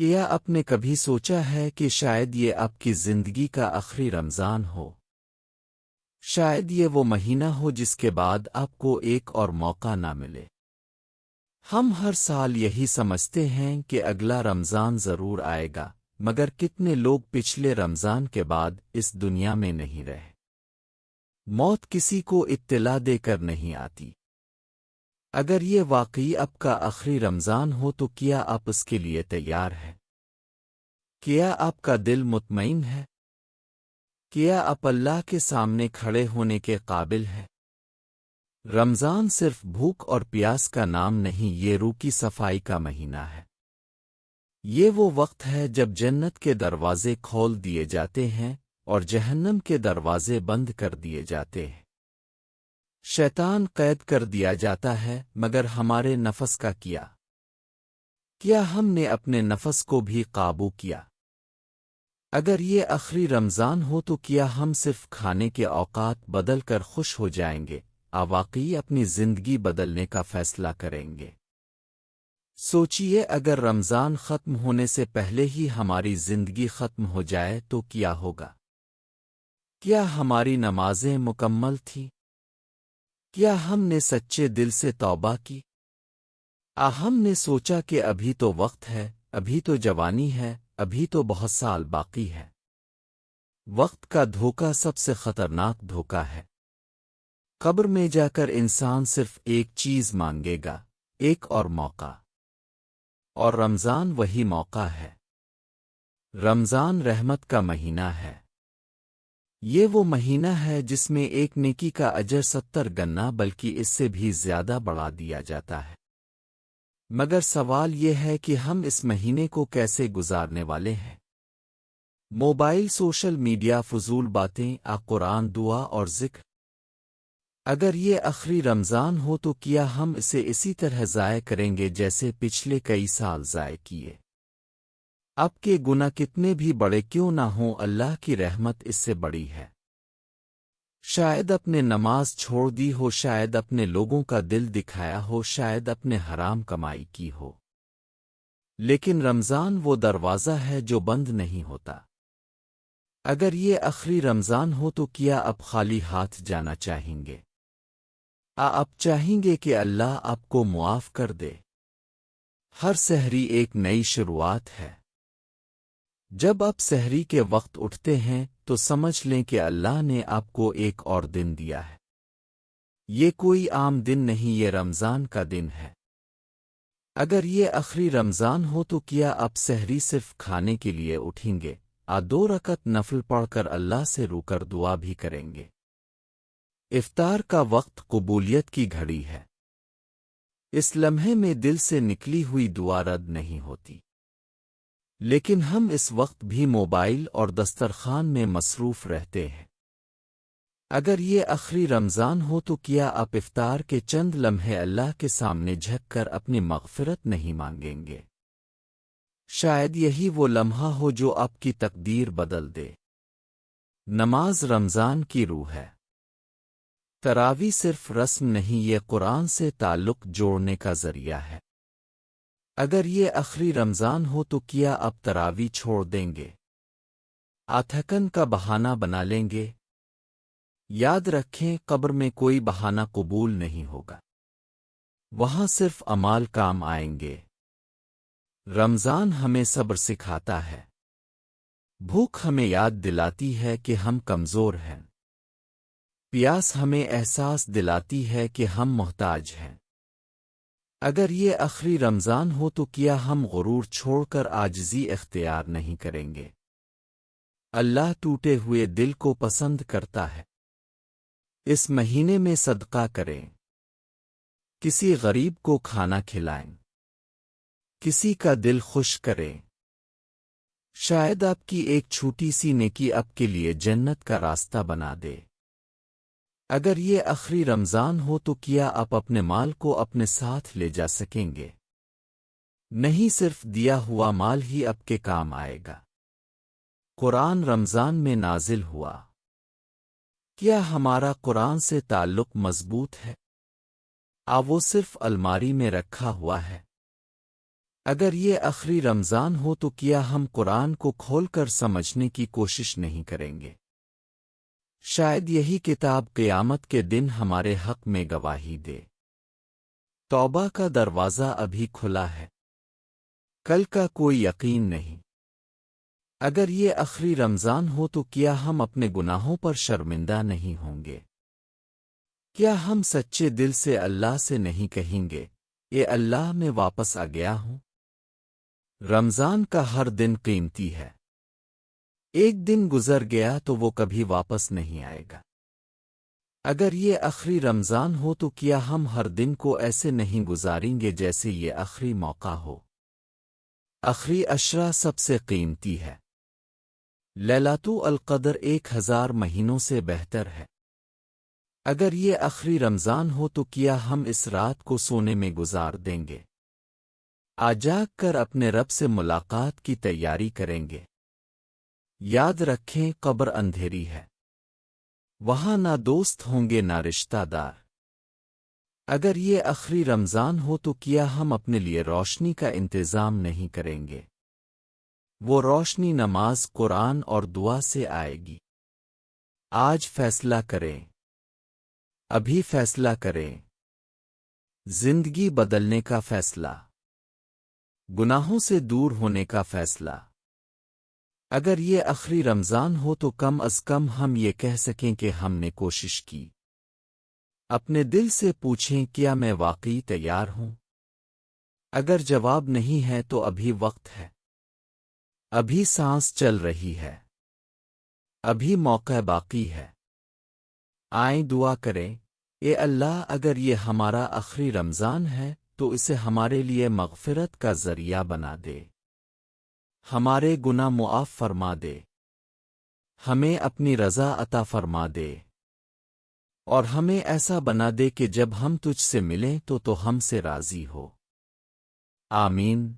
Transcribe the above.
کیا آپ نے کبھی سوچا ہے کہ شاید یہ آپ کی زندگی کا آخری رمضان ہو؟ شاید یہ وہ مہینہ ہو جس کے بعد آپ کو ایک اور موقع نہ ملے۔ ہم ہر سال یہی سمجھتے ہیں کہ اگلا رمضان ضرور آئے گا، مگر کتنے لوگ پچھلے رمضان کے بعد اس دنیا میں نہیں رہے؟ موت کسی کو اطلاع دے کر نہیں آتی۔ اگر یہ واقعی آپ کا آخری رمضان ہو تو کیا آپ اس کے لیے تیار ہیں؟ کیا آپ کا دل مطمئن ہے؟ کیا آپ اللہ کے سامنے کھڑے ہونے کے قابل ہیں؟ رمضان صرف بھوک اور پیاس کا نام نہیں، یہ روح کی صفائی کا مہینہ ہے۔ یہ وہ وقت ہے جب جنت کے دروازے کھول دیے جاتے ہیں اور جہنم کے دروازے بند کر دیے جاتے ہیں۔ شیطان قید کر دیا جاتا ہے، مگر ہمارے نفس کا کیا؟ کیا ہم نے اپنے نفس کو بھی قابو کیا؟ اگر یہ آخری رمضان ہو تو کیا ہم صرف کھانے کے اوقات بدل کر خوش ہو جائیں گے، واقعی اپنی زندگی بدلنے کا فیصلہ کریں گے؟ سوچئے، اگر رمضان ختم ہونے سے پہلے ہی ہماری زندگی ختم ہو جائے تو کیا ہوگا؟ کیا ہماری نمازیں مکمل تھیں؟ کیا ہم نے سچے دل سے توبہ کی؟ ہم نے سوچا کہ ابھی تو وقت ہے، ابھی تو جوانی ہے، ابھی تو بہت سال باقی ہے۔ وقت کا دھوکہ سب سے خطرناک دھوکہ ہے۔ قبر میں جا کر انسان صرف ایک چیز مانگے گا، ایک اور موقع۔ اور رمضان وہی موقع ہے۔ رمضان رحمت کا مہینہ ہے۔ یہ وہ مہینہ ہے جس میں ایک نیکی کا اجر 70 گنا بلکہ اس سے بھی زیادہ بڑھا دیا جاتا ہے۔ مگر سوال یہ ہے کہ ہم اس مہینے کو کیسے گزارنے والے ہیں؟ موبائل، سوشل میڈیا، فضول باتیں، قرآن، دعا اور ذکر؟ اگر یہ آخری رمضان ہو تو کیا ہم اسے اسی طرح ضائع کریں گے جیسے پچھلے کئی سال ضائع کیے؟ آپ کے گناہ کتنے بھی بڑے کیوں نہ ہوں، اللہ کی رحمت اس سے بڑی ہے۔ شاید اپنے نماز چھوڑ دی ہو، شاید اپنے لوگوں کا دل دکھایا ہو، شاید اپنے حرام کمائی کی ہو، لیکن رمضان وہ دروازہ ہے جو بند نہیں ہوتا۔ اگر یہ آخری رمضان ہو تو کیا آپ خالی ہاتھ جانا چاہیں گے؟ آپ چاہیں گے کہ اللہ آپ کو معاف کر دے؟ ہر سحری ایک نئی شروعات ہے۔ جب آپ سحری کے وقت اٹھتے ہیں تو سمجھ لیں کہ اللہ نے آپ کو ایک اور دن دیا ہے۔ یہ کوئی عام دن نہیں، یہ رمضان کا دن ہے۔ اگر یہ آخری رمضان ہو تو کیا آپ سحری صرف کھانے کے لیے اٹھیں گے؟ 2 رکعت نفل پڑھ کر اللہ سے رو کر دعا بھی کریں گے؟ افطار کا وقت قبولیت کی گھڑی ہے۔ اس لمحے میں دل سے نکلی ہوئی دعا رد نہیں ہوتی، لیکن ہم اس وقت بھی موبائل اور دسترخوان میں مصروف رہتے ہیں۔ اگر یہ آخری رمضان ہو تو کیا آپ افطار کے چند لمحے اللہ کے سامنے جھک کر اپنی مغفرت نہیں مانگیں گے؟ شاید یہی وہ لمحہ ہو جو آپ کی تقدیر بدل دے۔ نماز رمضان کی روح ہے۔ تراویح صرف رسم نہیں، یہ قرآن سے تعلق جوڑنے کا ذریعہ ہے۔ اگر یہ آخری رمضان ہو تو کیا آپ تراویح چھوڑ دیں گے؟ تھکن کا بہانہ بنا لیں گے؟ یاد رکھیں، قبر میں کوئی بہانہ قبول نہیں ہوگا، وہاں صرف اعمال کام آئیں گے۔ رمضان ہمیں صبر سکھاتا ہے۔ بھوک ہمیں یاد دلاتی ہے کہ ہم کمزور ہیں۔ پیاس ہمیں احساس دلاتی ہے کہ ہم محتاج ہیں۔ اگر یہ آخری رمضان ہو تو کیا ہم غرور چھوڑ کر عاجزی اختیار نہیں کریں گے؟ اللہ ٹوٹے ہوئے دل کو پسند کرتا ہے۔ اس مہینے میں صدقہ کریں، کسی غریب کو کھانا کھلائیں، کسی کا دل خوش کریں۔ شاید آپ کی ایک چھوٹی سی نیکی آپ کے لیے جنت کا راستہ بنا دے۔ اگر یہ آخری رمضان ہو تو کیا آپ اپنے مال کو اپنے ساتھ لے جا سکیں گے؟ نہیں، صرف دیا ہوا مال ہی آپ کے کام آئے گا۔ قرآن رمضان میں نازل ہوا۔ کیا ہمارا قرآن سے تعلق مضبوط ہے؟ وہ صرف الماری میں رکھا ہوا ہے؟ اگر یہ آخری رمضان ہو تو کیا ہم قرآن کو کھول کر سمجھنے کی کوشش نہیں کریں گے؟ شاید یہی کتاب قیامت کے دن ہمارے حق میں گواہی دے۔ توبہ کا دروازہ ابھی کھلا ہے، کل کا کوئی یقین نہیں۔ اگر یہ آخری رمضان ہو تو کیا ہم اپنے گناہوں پر شرمندہ نہیں ہوں گے؟ کیا ہم سچے دل سے اللہ سے نہیں کہیں گے، اے اللہ میں واپس آ گیا ہوں؟ رمضان کا ہر دن قیمتی ہے، ایک دن گزر گیا تو وہ کبھی واپس نہیں آئے گا۔ اگر یہ آخری رمضان ہو تو کیا ہم ہر دن کو ایسے نہیں گزاریں گے جیسے یہ آخری موقع ہو؟ آخری عشرہ سب سے قیمتی ہے۔ لیلۃ القدر 1000 مہینوں سے بہتر ہے۔ اگر یہ آخری رمضان ہو تو کیا ہم اس رات کو سونے میں گزار دیں گے؟ جاگ کر اپنے رب سے ملاقات کی تیاری کریں گے۔ یاد رکھیں قبر اندھیری ہے، وہاں نہ دوست ہوں گے نہ رشتہ دار۔ اگر یہ آخری رمضان ہو تو کیا ہم اپنے لیے روشنی کا انتظام نہیں کریں گے؟ وہ روشنی نماز، قرآن اور دعا سے آئے گی۔ آج فیصلہ کریں، ابھی فیصلہ کریں۔ زندگی بدلنے کا فیصلہ، گناہوں سے دور ہونے کا فیصلہ۔ اگر یہ آخری رمضان ہو تو کم از کم ہم یہ کہہ سکیں کہ ہم نے کوشش کی۔ اپنے دل سے پوچھیں، کیا میں واقعی تیار ہوں؟ اگر جواب نہیں ہے تو ابھی وقت ہے، ابھی سانس چل رہی ہے، ابھی موقع باقی ہے۔ آئیں دعا کریں، اے اللہ اگر یہ ہمارا آخری رمضان ہے تو اسے ہمارے لیے مغفرت کا ذریعہ بنا دے، ہمارے گناہ معاف فرما دے، ہمیں اپنی رضا عطا فرما دے، اور ہمیں ایسا بنا دے کہ جب ہم تجھ سے ملیں تو ہم سے راضی ہو۔ آمین۔